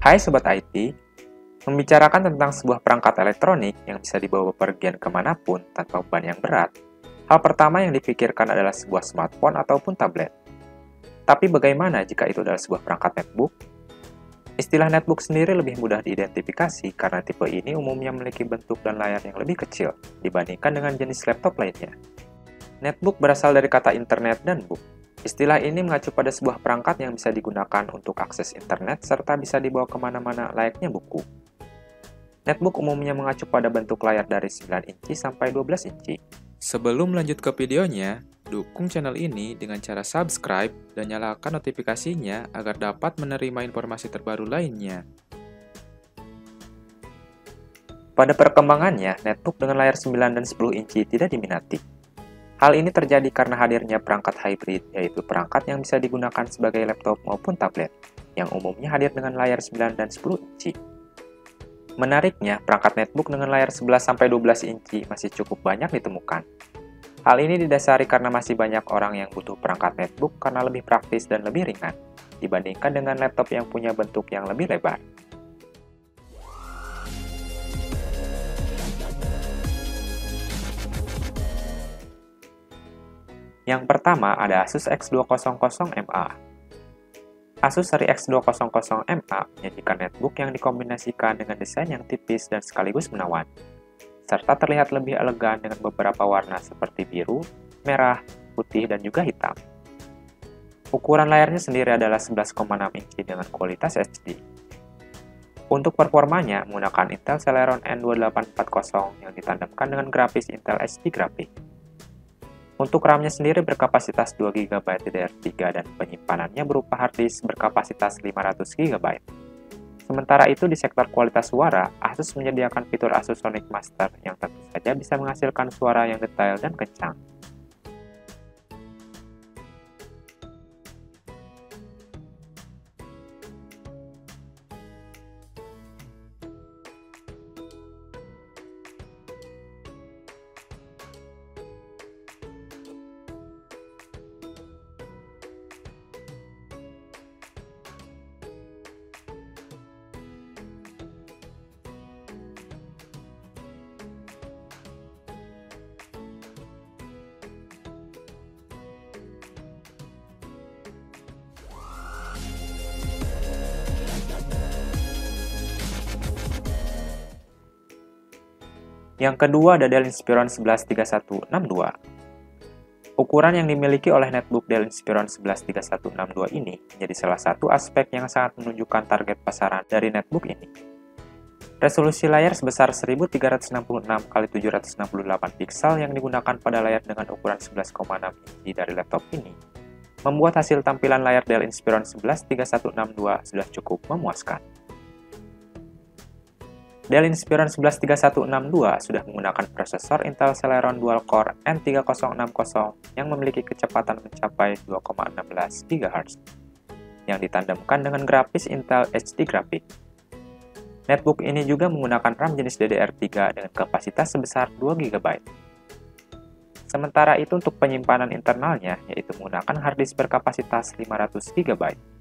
Hai Sobat IT, membicarakan tentang sebuah perangkat elektronik yang bisa dibawa bepergian kemanapun tanpa beban yang berat, hal pertama yang dipikirkan adalah sebuah smartphone ataupun tablet. Tapi bagaimana jika itu adalah sebuah perangkat netbook? Istilah netbook sendiri lebih mudah diidentifikasi karena tipe ini umumnya memiliki bentuk dan layar yang lebih kecil dibandingkan dengan jenis laptop lainnya. Netbook berasal dari kata internet dan book. Istilah ini mengacu pada sebuah perangkat yang bisa digunakan untuk akses internet serta bisa dibawa kemana-mana layaknya buku. Netbook umumnya mengacu pada bentuk layar dari 9 inci sampai 12 inci. Sebelum lanjut ke videonya, dukung channel ini dengan cara subscribe dan nyalakan notifikasinya agar dapat menerima informasi terbaru lainnya. Pada perkembangannya, netbook dengan layar 9 dan 10 inci tidak diminati. Hal ini terjadi karena hadirnya perangkat hybrid, yaitu perangkat yang bisa digunakan sebagai laptop maupun tablet, yang umumnya hadir dengan layar 9 dan 10 inci. Menariknya, perangkat netbook dengan layar 11-12 inci masih cukup banyak ditemukan. Hal ini didasari karena masih banyak orang yang butuh perangkat netbook karena lebih praktis dan lebih ringan, dibandingkan dengan laptop yang punya bentuk yang lebih lebar. Yang pertama ada Asus X200MA. Asus seri X200MA menyajikan netbook yang dikombinasikan dengan desain yang tipis dan sekaligus menawan, serta terlihat lebih elegan dengan beberapa warna seperti biru, merah, putih, dan juga hitam. Ukuran layarnya sendiri adalah 11,6 inci dengan kualitas HD. Untuk performanya, menggunakan Intel Celeron N2840 yang ditandemkan dengan grafis Intel HD Graphics. Untuk RAM-nya sendiri berkapasitas 2 GB DDR3 dan penyimpanannya berupa harddisk berkapasitas 500 GB. Sementara itu di sektor kualitas suara, Asus menyediakan fitur Asus Sonic Master yang tentu saja bisa menghasilkan suara yang detail dan kencang. Yang kedua ada Dell Inspiron 113162. Ukuran yang dimiliki oleh netbook Dell Inspiron 113162 ini menjadi salah satu aspek yang sangat menunjukkan target pasaran dari netbook ini. Resolusi layar sebesar 1366x768 piksel yang digunakan pada layar dengan ukuran 11,6 inci dari laptop ini membuat hasil tampilan layar Dell Inspiron 113162 sudah cukup memuaskan. Dell Inspiron 113162 sudah menggunakan prosesor Intel Celeron Dual-Core N3060 yang memiliki kecepatan mencapai 2,16 GHz, yang ditandemkan dengan grafis Intel HD Graphics. Netbook ini juga menggunakan RAM jenis DDR3 dengan kapasitas sebesar 2 GB. Sementara itu untuk penyimpanan internalnya, yaitu menggunakan harddisk berkapasitas 500 GB.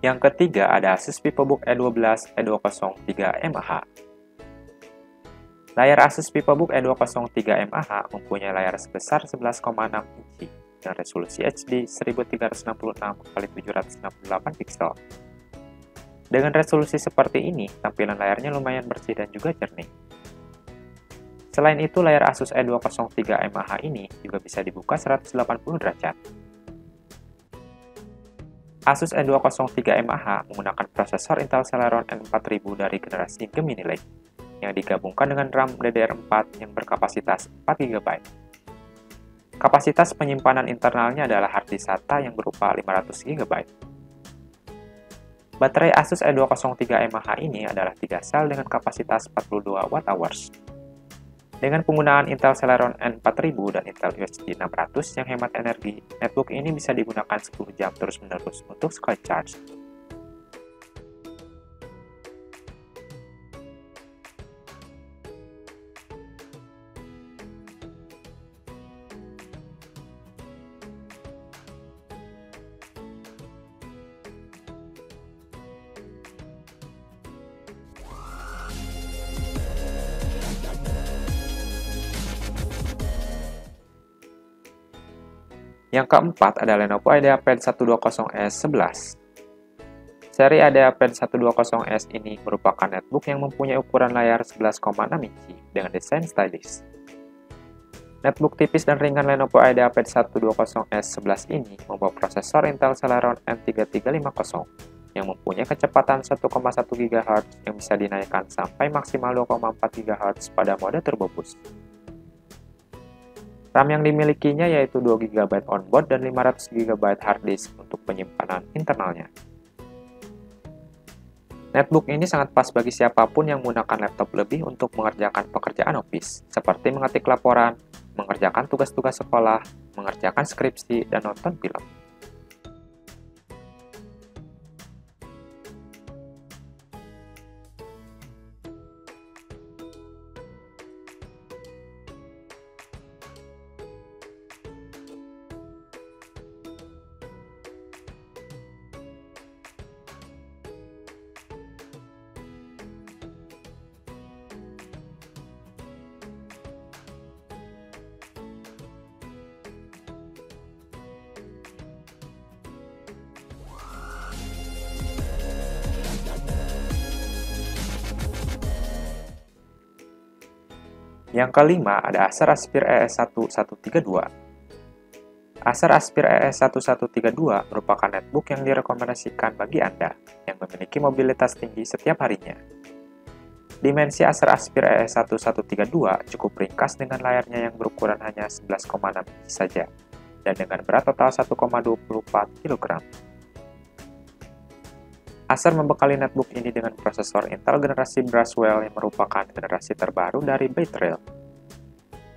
Yang ketiga ada Asus VivoBook E12 E203mAh. Layar Asus VivoBook E203mAh mempunyai layar sebesar 11,6 inci dan resolusi HD 1366x768 piksel. Dengan resolusi seperti ini, tampilan layarnya lumayan bersih dan juga jernih. Selain itu, layar Asus E203mAh ini juga bisa dibuka 180 derajat. Asus E203mAh menggunakan prosesor Intel Celeron N4000 dari generasi Gemini Lake, yang digabungkan dengan RAM DDR4 yang berkapasitas 4 GB. Kapasitas penyimpanan internalnya adalah harddisk SATA yang berupa 500 GB. Baterai Asus E203 mAh ini adalah 3 sel dengan kapasitas 42 Wh. Dengan penggunaan Intel Celeron N4000 dan Intel UHD 600 yang hemat energi, netbook ini bisa digunakan 10 jam terus-menerus untuk sekali charge. Yang keempat ada Lenovo IdeaPad 120S11. Seri IdeaPad 120S ini merupakan netbook yang mempunyai ukuran layar 11,6 inci dengan desain stylish. Netbook tipis dan ringan Lenovo IdeaPad 120S11 ini membawa prosesor Intel Celeron N3350 yang mempunyai kecepatan 1,1 GHz yang bisa dinaikkan sampai maksimal 2,4 GHz pada mode Turbo Boost. RAM yang dimilikinya yaitu 2 GB onboard dan 500 GB hard disk untuk penyimpanan internalnya. Netbook ini sangat pas bagi siapapun yang menggunakan laptop lebih untuk mengerjakan pekerjaan office, seperti mengetik laporan, mengerjakan tugas-tugas sekolah, mengerjakan skripsi, dan nonton film. Yang kelima ada Acer Aspire ES1132. Acer Aspire ES1132 merupakan netbook yang direkomendasikan bagi Anda yang memiliki mobilitas tinggi setiap harinya. Dimensi Acer Aspire ES1132 cukup ringkas dengan layarnya yang berukuran hanya 11,6 inci saja dan dengan berat total 1,24 kg. Acer membekali netbook ini dengan prosesor Intel generasi Blackwell yang merupakan generasi terbaru dari Blade Trail.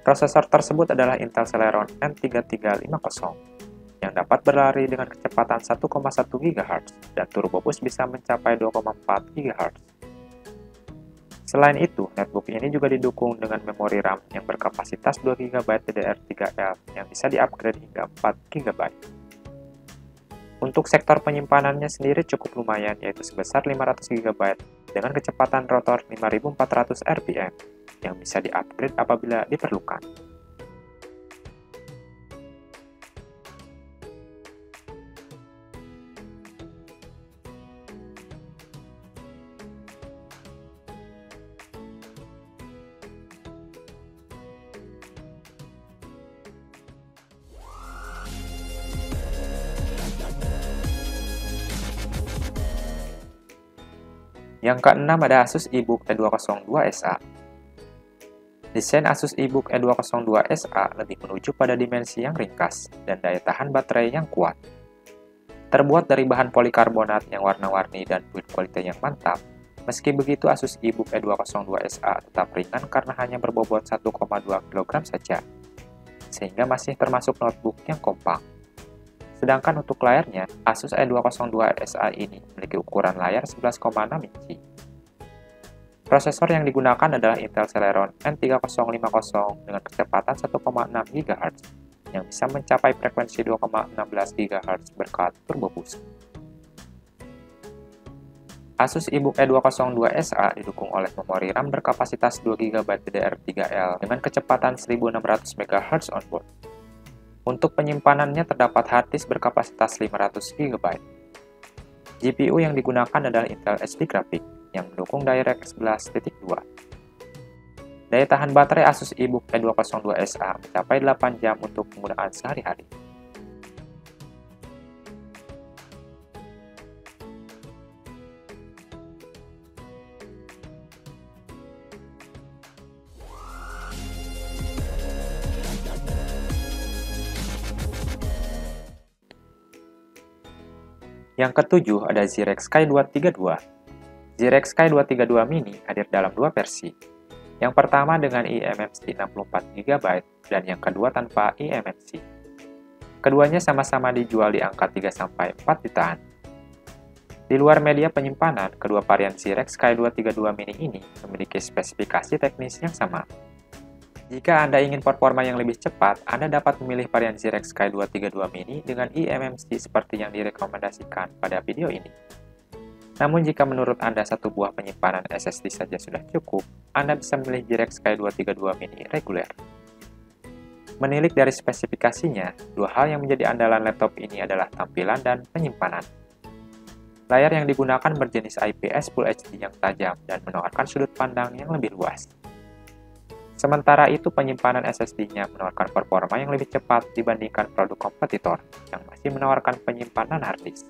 Prosesor tersebut adalah Intel Celeron N3350 yang dapat berlari dengan kecepatan 1,1 GHz dan turbo boost bisa mencapai 2,4 GHz. Selain itu, netbook ini juga didukung dengan memori RAM yang berkapasitas 2 GB DDR3L yang bisa di-upgrade hingga 4 GB. Untuk sektor penyimpanannya sendiri cukup lumayan, yaitu sebesar 500 GB dengan kecepatan rotor 5400 RPM yang bisa di-upgrade apabila diperlukan. Yang keenam ada Asus EBook E202SA. Desain Asus EBook E202SA lebih menuju pada dimensi yang ringkas dan daya tahan baterai yang kuat. Terbuat dari bahan polikarbonat yang warna-warni dan build quality yang mantap, meski begitu Asus EBook E202SA tetap ringan karena hanya berbobot 1,2 kg saja, sehingga masih termasuk notebook yang kompak. Sedangkan untuk layarnya, Asus E202SA ini memiliki ukuran layar 11,6 inci. Prosesor yang digunakan adalah Intel Celeron N3050 dengan kecepatan 1,6 GHz yang bisa mencapai frekuensi 2,16 GHz berkat turbo boost. Asus EBook E202SA didukung oleh memori RAM berkapasitas 2 GB DDR3L dengan kecepatan 1600 MHz onboard. Untuk penyimpanannya terdapat hard disk berkapasitas 500 GB. GPU yang digunakan adalah Intel HD Graphics yang mendukung DirectX 11.2. Daya tahan baterai Asus EBook E202SA mencapai 8 jam untuk penggunaan sehari-hari. Yang ketujuh ada Zyrex Sky 232. Zyrex Sky 232 Mini hadir dalam dua versi. Yang pertama dengan eMMC 64GB dan yang kedua tanpa eMMC. Keduanya sama-sama dijual di angka 3-4 jutaan. Di luar media penyimpanan, kedua varian Zyrex Sky 232 Mini ini memiliki spesifikasi teknis yang sama. Jika Anda ingin performa yang lebih cepat, Anda dapat memilih varian Zyrex Sky 232 Mini dengan eMMC seperti yang direkomendasikan pada video ini. Namun jika menurut Anda satu buah penyimpanan SSD saja sudah cukup, Anda bisa memilih Zyrex Sky 232 Mini reguler. Menilik dari spesifikasinya, dua hal yang menjadi andalan laptop ini adalah tampilan dan penyimpanan. Layar yang digunakan berjenis IPS Full HD yang tajam dan menawarkan sudut pandang yang lebih luas. Sementara itu, penyimpanan SSD-nya menawarkan performa yang lebih cepat dibandingkan produk kompetitor yang masih menawarkan penyimpanan harddisk.